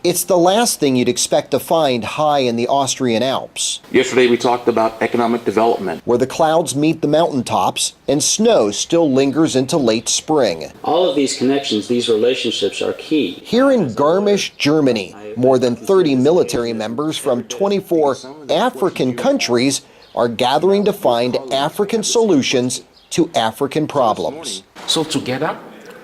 It's the last thing you'd expect to find high in the Austrian Alps. Yesterday we talked about economic development, where the clouds meet the mountaintops and snow still lingers into late spring. All of these connections, these relationships are key. Here in Garmisch, Germany, more than 30 military members from 24 African countries are gathering to find African solutions to African problems. So together,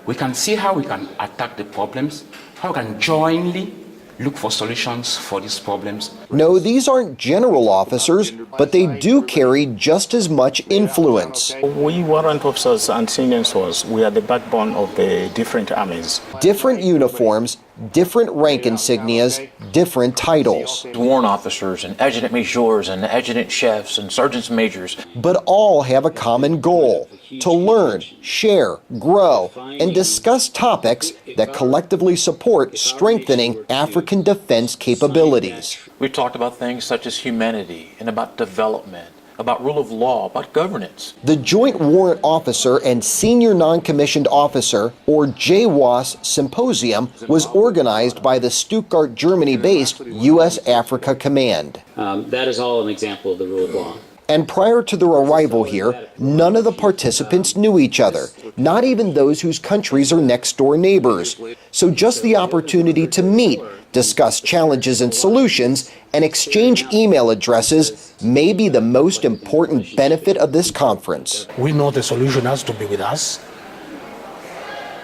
we can see how we can attack the problems, how we can jointly look for solutions for these problems. No, these aren't general officers, but they do carry just as much influence. We warrant officers and senior soldiers, we are the backbone of the different armies. Different uniforms, different rank insignias, different titles. Warrant officers and adjutant majors and adjutant chefs and sergeants majors. But all have a common goal: to learn, share, grow, and discuss topics that collectively support strengthening African defense capabilities. We talked about things such as humanity and about development, about rule of law, about governance. The Joint Warrant Officer and Senior Non-Commissioned Officer, or JWOS Symposium, was organized by the Stuttgart, Germany-based U.S. Africa Command. That is all an example of the rule of law. And prior to their arrival here, none of the participants knew each other, not even those whose countries are next-door neighbors. So just the opportunity to meet, discuss challenges and solutions, and exchange email addresses may be the most important benefit of this conference. We know the solution has to be with us.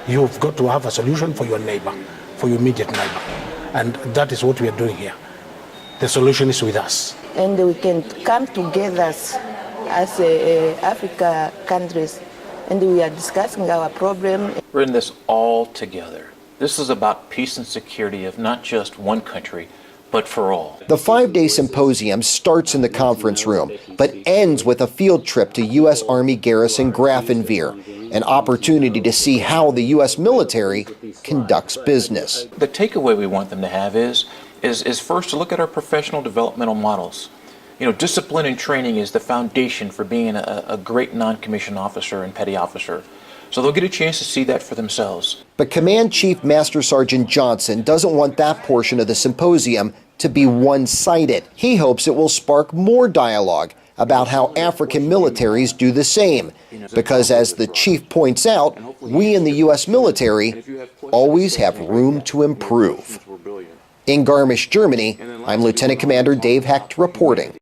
You've got to have a solution for your neighbor, for your immediate neighbor. And that is what we are doing here. The solution is with us. And we can come together as Africa countries, and we are discussing our problem. We're in this all together. This is about peace and security of not just one country, but for all. The 5-day symposium starts in the conference room, but ends with a field trip to U.S. Army Garrison Grafenwehr, an opportunity to see how the U.S. military conducts business. The takeaway we want them to have is first to look at our professional developmental models. You know, discipline and training is the foundation for being a great non-commissioned officer and petty officer. So they'll get a chance to see that for themselves. But Command Chief Master Sergeant Johnson doesn't want that portion of the symposium to be one-sided. He hopes it will spark more dialogue about how African militaries do the same, because as the chief points out, we in the U.S. military always have room to improve. In Garmisch, Germany, I'm Lieutenant Commander Dave Hecht reporting.